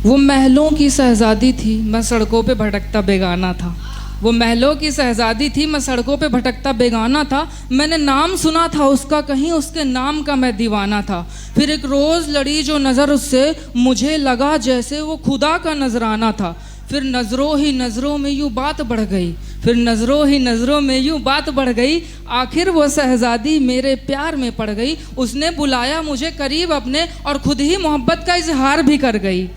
वो महलों की शहजादी थी, मैं सड़कों पे भटकता बेगाना था। वो महलों की शहजादी थी, मैं सड़कों पे भटकता बेगाना था। मैंने नाम सुना था उसका, कहीं उसके नाम का मैं दीवाना था। फिर एक रोज़ लड़ी जो नज़र उससे, मुझे लगा जैसे वो खुदा का नजराना था। फिर नज़रों ही नज़रों में यूँ बात बढ़ गई, फिर नज़रों ही नज़रों में यूँ बात बढ़ गई। आखिर वो शहजादी मेरे प्यार में पड़ गई। उसने बुलाया मुझे करीब अपने और खुद ही मोहब्बत का इजहार भी कर गई।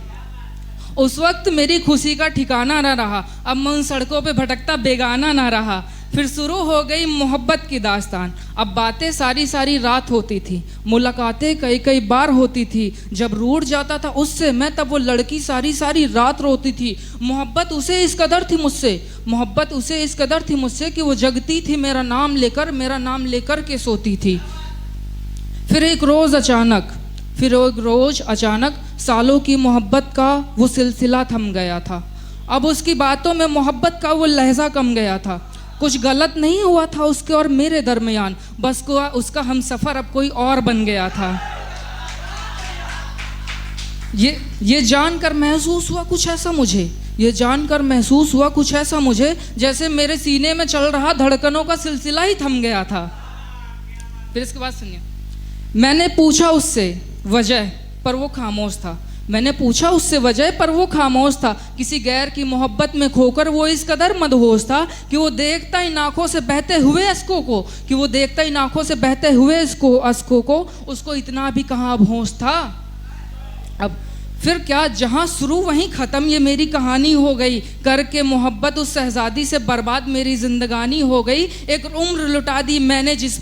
उस वक्त मेरी खुशी का ठिकाना ना रहा, अब मैं उन सड़कों पे भटकता बेगाना ना रहा। फिर शुरू हो गई मोहब्बत की दास्तान। अब बातें सारी सारी रात होती थी, मुलाकातें कई कई बार होती थी। जब रूठ जाता था उससे मैं, तब वो लड़की सारी सारी रात रोती थी। मोहब्बत उसे इस कदर थी मुझसे, मोहब्बत उसे इस कदर थी मुझसे कि वो जगती थी मेरा नाम लेकर के सोती थी। फिर एक रोज़ अचानक सालों की मोहब्बत का वो सिलसिला थम गया था। अब उसकी बातों में मोहब्बत का वो लहजा कम गया था। कुछ गलत नहीं हुआ था उसके और मेरे दरमियान, बस उसका हमसफ़र अब कोई और बन गया था। ये जानकर महसूस हुआ कुछ ऐसा मुझे, ये जानकर महसूस हुआ कुछ ऐसा मुझे, जैसे मेरे सीने में चल रहा धड़कनों का सिलसिला ही थम गया था। फिर इसके बाद सुनिए, मैंने पूछा उससे वजह, पर वो खामोश था। मैंने पूछा उससे वजह, पर वो खामोश था। किसी गैर की मोहब्बत में खोकर वो इस कदर मदहोश था कि वो देखता इन आँखों से बहते हुए अश्कों को उसको इतना भी कहाँ अब होश था। अब फिर क्या, जहाँ शुरू वहीं ख़त्म ये मेरी कहानी हो गई। करके मोहब्बत उस शहजादी से बर्बाद मेरी ज़िंदगानी हो गई। एक उम्र लुटा दी मैंने जिस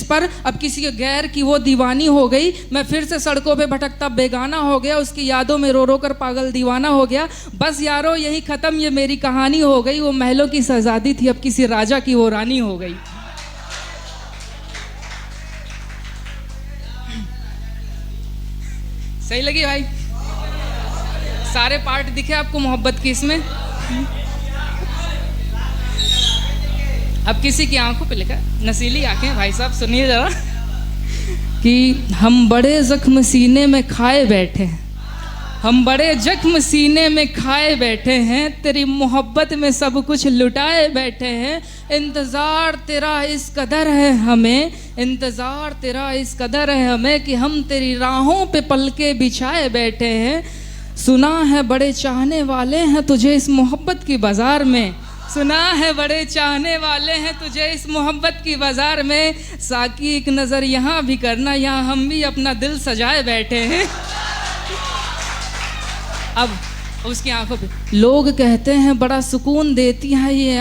पर, अब किसी गैर की वो दीवानी हो गई। मैं फिर से सड़कों पे भटकता बेगाना हो गया, उसकी यादों में रो रो कर पागल दीवाना हो गया। बस यारो यही ख़त्म ये मेरी कहानी हो गई। वो महलों की शहजादी थी, अब किसी राजा की वो रानी हो गई। सही लगी भाई? सारे पार्ट दिखे आपको मोहब्बत की इसमें? अब किसी की आंखों पे लिखा, नसीली आंखें। भाई साहब सुनिए जरा, कि हम बड़े जख्म सीने में खाए बैठे हैं, तेरी मोहब्बत में सब कुछ लुटाए बैठे हैं। इंतज़ार तेरा इस कदर है हमें कि हम तेरी राहों पे पलके बिछाए बैठे हैं। सुना है बड़े चाहने वाले हैं तुझे इस मोहब्बत की बाज़ार में, साकी एक नज़र यहाँ भी करना, यहाँ हम भी अपना दिल सजाए बैठे हैं। अब उसकी आंखों पे, लोग कहते हैं बड़ा सुकून देती है ये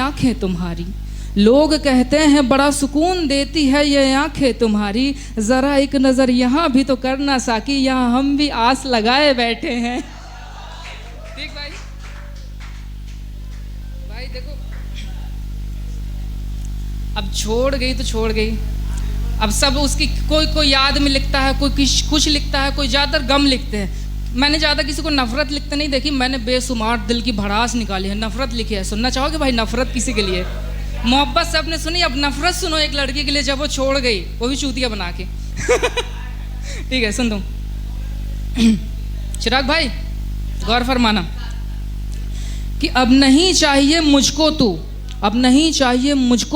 आंखें तुम्हारी, ज़रा एक नज़र यहाँ भी तो करना साकी, यहाँ हम भी आस लगाए बैठे हैं। ठीक भाई देखो, अब छोड़ गई तो छोड़ गई। अब सब उसकी कोई याद में लिखता है, कोई कुछ लिखता है, कोई ज़्यादातर गम लिखते हैं। मैंने ज़्यादा किसी को नफ़रत लिखते नहीं देखी, मैंने बेशुमार दिल की भड़ास निकाली है, नफ़रत लिखी है। सुनना चाहोगे भाई नफ़रत किसी के लिए? मोहब्बत से आपने सुनी, अब नफ़रत सुनो एक लड़की के लिए जब वो छोड़ गई, वो भी चूतिया बना के। ठीक है, सुन तुम चिराग भाई गौर फरमाना, कि अब नहीं चाहिए मुझको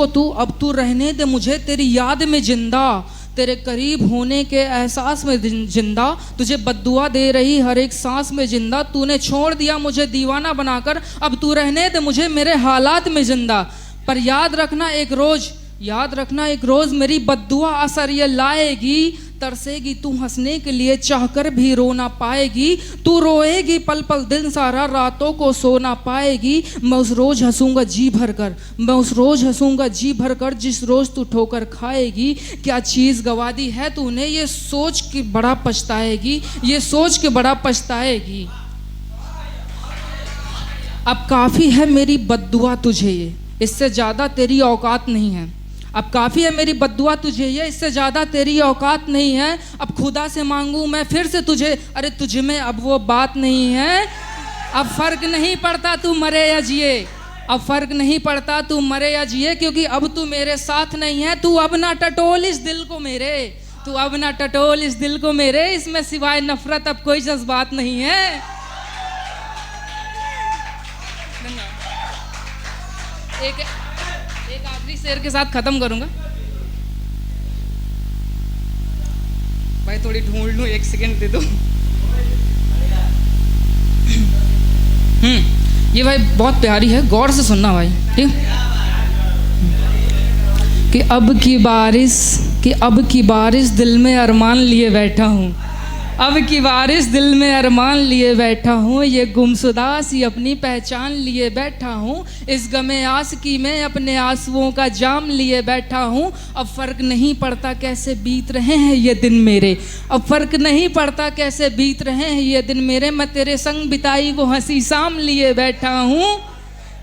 तू, अब तू रहने दे मुझे तेरी याद में जिंदा, तेरे करीब होने के एहसास में जिंदा, तुझे बद्दुआ दे रही हर एक सांस में जिंदा। तूने छोड़ दिया मुझे दीवाना बनाकर, अब तू रहने दे मुझे मेरे हालात में जिंदा। पर याद रखना एक रोज़ मेरी बद्दुआ असर ये लाएगी। तरसेगी तू हंसने के लिए, चाहकर भी रो ना पाएगी। तू रोएगी पल पल दिन सारा, रातों को सो ना पाएगी। मैं उस रोज़ हंसूंगा जी भर कर, जिस रोज़ तू ठोकर खाएगी। क्या चीज़ गवा दी है तूने, ये सोच के बड़ा पछताएगी। अब काफ़ी है मेरी बद्दुआ तुझे ये, इससे ज़्यादा तेरी औकात नहीं है। अब काफ़ी है मेरी बद्दुआ तुझे ये, इससे ज़्यादा तेरी औकात नहीं है। अब खुदा से मांगूं मैं फिर से तुझे, अरे तुझ में अब वो बात नहीं है। अब फ़र्क नहीं पड़ता तू मरे या जिए, क्योंकि अब तू मेरे साथ नहीं है। तू अब ना टटोल इस दिल को मेरे, तू अब ना टटोल इस दिल को मेरे, इसमें सिवाय नफरत अब कोई जज्बात नहीं है। एक आखिरी शेर के साथ खत्म करूंगा भाई, थोड़ी ढूंढ लूं, 1 सेकंड दे दो। ये भाई बहुत प्यारी है, गौर से सुनना भाई, ठीक। कि अब की बारिश दिल में अरमान लिए बैठा हूँ, अब की बारिश दिल में अरमान लिए बैठा हूँ, ये गुमशुदा सी अपनी पहचान लिए बैठा हूँ, इस गमे आशिकी में अपने आंसुओं का जाम लिए बैठा हूँ। अब फ़र्क नहीं पड़ता कैसे बीत रहे हैं ये दिन मेरे, अब फ़र्क नहीं पड़ता कैसे बीत रहे हैं ये दिन मेरे, मैं तेरे संग बिताई वो हंसी शाम लिए बैठा हूँ।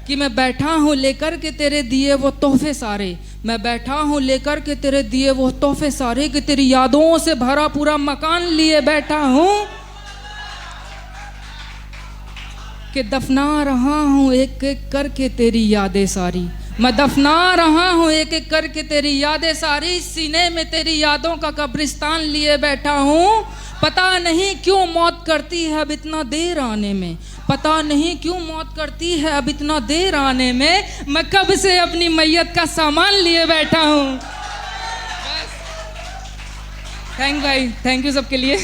कि मैं बैठा हूँ लेकर के तेरे दिए वो तोहफे सारे, मैं बैठा हूँ लेकर के तेरे दिए वो तोहफे सारे, कि तेरी यादों से भरा पूरा मकान लिए बैठा हूँ। कि दफना रहा हूँ एक एक करके तेरी यादें सारी, मैं दफना रहा हूँ एक एक करके तेरी यादें सारी, सीने में तेरी यादों का कब्रिस्तान लिए बैठा हूँ। पता नहीं क्यों मौत करती है अब इतना देर आने में, पता नहीं क्यों मौत करती है अब इतना देर आने में, मैं कब से अपनी मैयत का सामान लिए बैठा हूँ। थैंक भाई, थैंक यू सबके लिए।